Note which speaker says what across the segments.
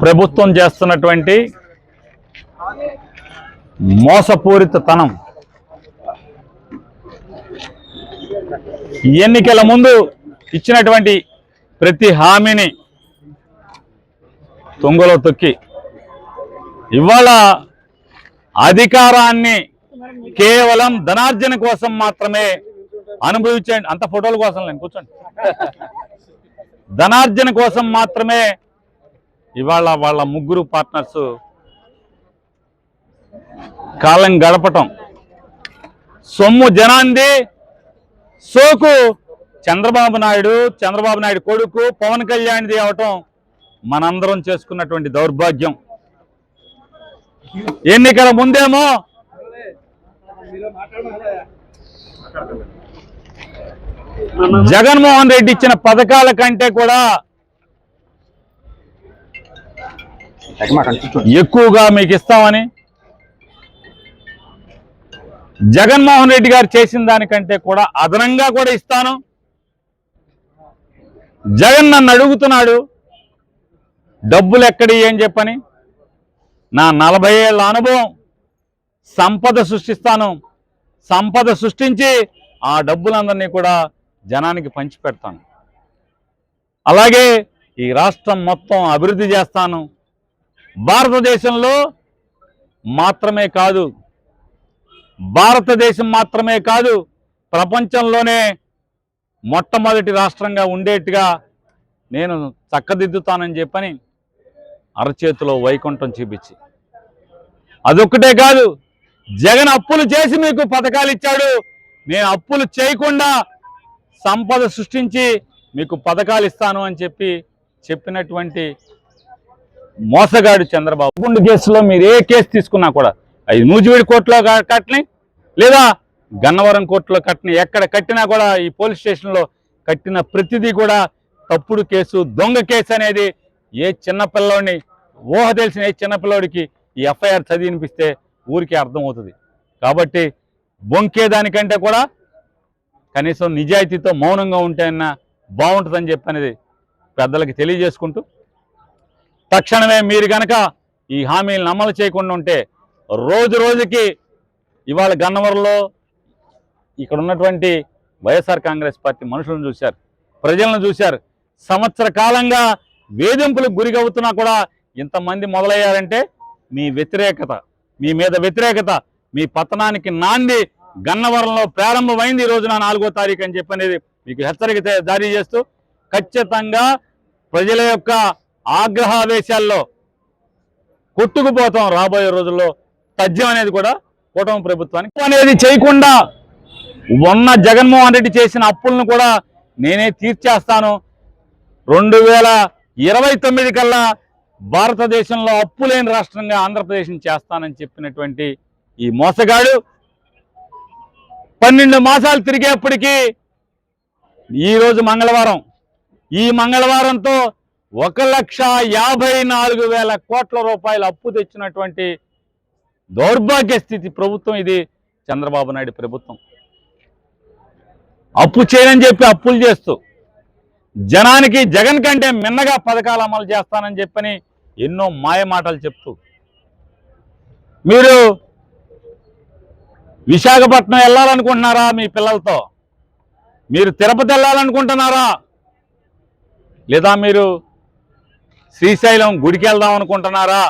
Speaker 1: ప్రభుత్వం చేస్తున్నటువంటి మోసపూరితతనం, ఎన్నికల ముందు ఇచ్చినటువంటి ప్రతి హామీని తుంగలో తొక్కి ఇవాళ అధికారాన్ని కేవలం ధనార్జన కోసం మాత్రమే అనుభవించండి. అంత ఫోటోల కోసం నేను కూర్చోండి. ధనార్జన కోసం మాత్రమే ఇవాళ వాళ్ళ ముగ్గురు పార్ట్నర్స్ కాలం గడపటం, సొమ్ము జనాంది, సోకు చంద్రబాబు నాయుడు కొడుకు పవన్ కళ్యాణ్ది అవటం మనందరం చేసుకున్నటువంటి దౌర్భాగ్యం. ఎన్నికల ముందేమో జగన్మోహన్ రెడ్డి ఇచ్చిన పథకాల కంటే కూడా ఎక్కువగా మీకు ఇస్తామని, జగన్మోహన్ రెడ్డి గారు చేసిన దానికంటే కూడా అదనంగా కూడా ఇస్తాను, జగన్ నన్ను అడుగుతున్నాడు డబ్బులు ఎక్కడి అని చెప్పని, నా 40 ఏళ్ల అనుభవం, సంపద సృష్టిస్తాను, సంపద సృష్టించి ఆ డబ్బులందరినీ కూడా జనానికి పంచిపెడతాను, అలాగే ఈ రాష్ట్రం మొత్తం అభివృద్ధి చేస్తాను, భారతదేశం మాత్రమే కాదు ప్రపంచంలోనే మొట్టమొదటి రాష్ట్రంగా ఉండేట్టుగా నేను చక్కదిద్దుతానని చెప్పని అరచేతిలో వైకుంఠం చూపించి, అదొక్కటే కాదు జగన్ అప్పులు చేసి మీకు పథకాలు ఇచ్చాడు, నేను అప్పులు చేయకుండా సంపద సృష్టించి మీకు పథకాలు ఇస్తాను అని చెప్పినటువంటి మోసగాడు చంద్రబాబు. గుండు కేసులో మీరు ఏ కేసు తీసుకున్నా కూడా, అది నూజివీడు కోర్టులో కట్టని లేదా గన్నవరం కోర్టులో కట్టని, ఎక్కడ కట్టినా కూడా ఈ పోలీస్ స్టేషన్లో కట్టిన ప్రతిదీ కూడా తప్పుడు కేసు, దొంగ కేసు అనేది ఏ చిన్నపిల్లవాడిని, ఊహ తెలిసిన ఏ చిన్నపిల్లవాడికి ఈ ఎఫ్ఐఆర్ చదివినిపిస్తే ఊరికి అర్థమవుతుంది. కాబట్టి బొంకేదానికంటే కూడా కనీసం నిజాయితీతో మౌనంగా ఉంటేనా బాగుంటుందని చెప్పనేది పెద్దలకి తెలియజేసుకుంటూ, తక్షణమే మీరు కనుక ఈ హామీలను అమలు చేయకుండా ఉంటే రోజు రోజుకి ఇవాళ గన్నవరంలో ఇక్కడ ఉన్నటువంటి వైఎస్ఆర్ కాంగ్రెస్ పార్టీ మనుషులను చూశారు, ప్రజలను చూశారు, సంవత్సర కాలంగా వేధింపులకు గురిగవుతున్నా కూడా ఇంతమంది మొదలయ్యారంటే మీ మీద వ్యతిరేకత, మీ పతనానికి నాంది గన్నవరంలో ప్రారంభమైంది ఈ రోజున 4వ తారీఖు అని చెప్పనేది మీకు హెచ్చరిక జారీ చేస్తూ, ఖచ్చితంగా ప్రజల యొక్క ఆగ్రహావేశాల్లో కొట్టుకుపోతాం రాబోయే రోజుల్లో. తథ్యం అనేది కూడా కూటమి ప్రభుత్వానికి అనేది చేయకుండా ఉన్న జగన్మోహన్ రెడ్డి చేసిన అప్పులను కూడా నేనే తీర్చేస్తాను, 2029 కల్లా భారతదేశంలో అప్పు లేని రాష్ట్రంగా ఆంధ్రప్రదేశ్ని చేస్తానని చెప్పినటువంటి ఈ మోసగాడు 12 మాసాలు తిరిగేప్పటికీ ఈరోజు మంగళవారం, ఈ మంగళవారంతో 1,54,000 కోట్ల రూపాయలు అప్పు తెచ్చినటువంటి దౌర్భాగ్య స్థితి ప్రభుత్వం ఇది చంద్రబాబు నాయుడు ప్రభుత్వం. అప్పు చేయని చెప్పి అప్పులు చేస్తూ, జనానికి జగన్ కంటే మిన్నగా పథకాలు అమలు చేస్తానని చెప్పని ఎన్నో మాయ మాటలు చెప్తూ, మీరు విశాఖపట్నం వెళ్ళాలనుకుంటున్నారా మీ పిల్లలతో, మీరు తిరుపతి వెళ్ళాలనుకుంటున్నారా, లేదా మీరు శ్రీశైలం గుడికి వెళ్దాం అనుకుంటున్నారా,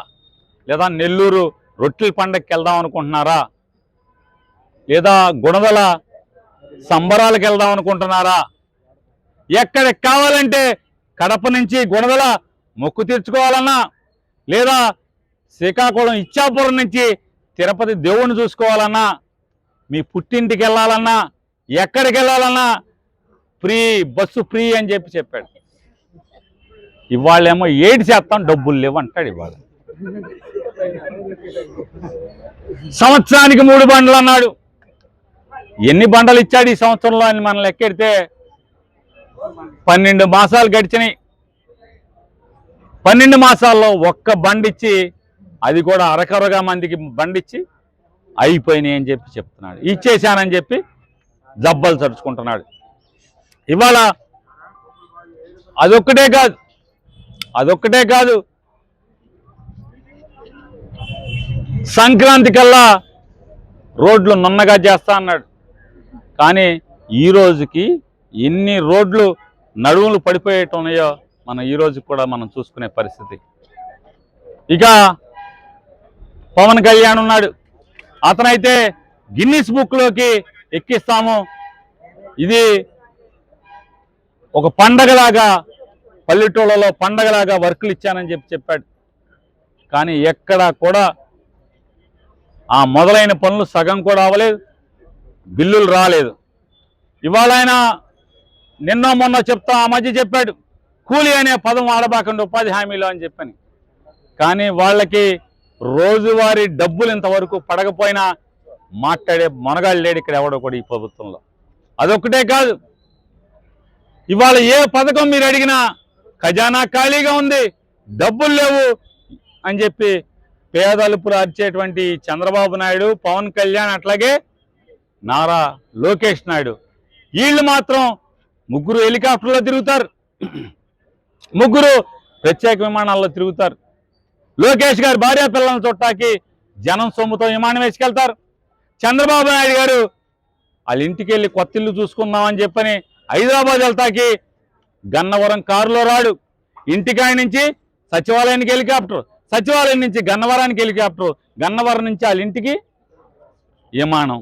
Speaker 1: లేదా నెల్లూరు రొట్టెల పండగకి వెళ్దాం అనుకుంటున్నారా, లేదా గుణదల సంబరాలకు వెళ్దాం అనుకుంటున్నారా, ఎక్కడికి కావాలంటే కడప నుంచి గుణదల మొక్కు తీర్చుకోవాలన్నా, లేదా శ్రీకాకుళం ఇచ్చాపురం నుంచి తిరుపతి దేవుణ్ణి చూసుకోవాలన్నా, మీ పుట్టింటికి వెళ్ళాలన్నా, ఎక్కడికి వెళ్ళాలన్నా బస్సు ఫ్రీ అని చెప్పాడు. ఇవాళేమో 7% డబ్బులు లేవు అంటాడు. ఇవాళ సంవత్సరానికి 3 బండ్లు అన్నాడు. ఎన్ని బండలు ఇచ్చాడు ఈ సంవత్సరంలో అని మనం లెక్కెడితే 12 మాసాలు గడిచినాయి. 12 మాసాల్లో ఒక్క బండిచ్చి, అది కూడా అరకొరగా మందికి బండిచ్చి అయిపోయినాయి అని చెప్తున్నాడు. ఇచ్చేశానని చెప్పి జబ్బలు చరుచుకుంటున్నాడు. ఇవాళ అదొక్కటే కాదు, అదొక్కటే కాదు, సంక్రాంతి కల్లా రోడ్లు నున్నగా చేస్తా అన్నాడు. కానీ ఈ రోజుకి ఎన్ని రోడ్లు నడువులు పడిపోయేట ఉన్నాయో మనం ఈ రోజు కూడా మనం చూసుకునే పరిస్థితి. ఇక పవన్ కళ్యాణ్ ఉన్నాడు, అతనైతే గిన్నిస్ బుక్లోకి ఎక్కిస్తాము, ఇది ఒక పండగలాగా పల్లెటూళ్ళలో పండగలాగా వర్కులు ఇచ్చానని చెప్పాడు. కానీ ఎక్కడా కూడా ఆ మొదలైన పనులు సగం కూడా అవ్వలేదు, బిల్లులు రాలేదు. ఇవాళ ఆయన నిన్న మొన్న చెప్తా ఆ మధ్య చెప్పాడు కూలీ అనే పదం ఆడబాకండి ఉపాధి హామీలో అని చెప్పని. కానీ వాళ్ళకి రోజువారీ డబ్బులు ఇంతవరకు పడకపోయినా మాట్లాడే మొనగాళ్ళు లేడు ఇక్కడ ఎవడో కూడా ఈ ప్రభుత్వంలో. అదొక్కటే కాదు, ఇవాళ ఏ పథకం మీరు అడిగినా ఖజానా ఖాళీగా ఉంది, డబ్బులు లేవు అని చెప్పి పేదలుపులు అరిచేటువంటి చంద్రబాబు నాయుడు, పవన్ కళ్యాణ్, అట్లాగే నారా లోకేష్ నాయుడు, వీళ్ళు మాత్రం ముగ్గురు హెలికాప్టర్లో తిరుగుతారు, ముగ్గురు ప్రత్యేక విమానాల్లో తిరుగుతారు. లోకేష్ గారు భార్య పిల్లలను చుట్టాకి జనం సొమ్ముతో విమానం వేసుకెళ్తారు. చంద్రబాబు నాయుడు గారు వాళ్ళ ఇంటికి వెళ్ళి కొత్త ఇల్లు చూసుకుందామని చెప్పని హైదరాబాద్ వెళ్తాకి గన్నవరం కారులో రాడు, ఇంటికాయ నుంచి సచివాలయానికి హెలికాప్టర్, సచివాలయం నుంచి గన్నవరానికి హెలికాప్టర్, గన్నవరం నుంచి వాళ్ళ ఇంటికి విమానం.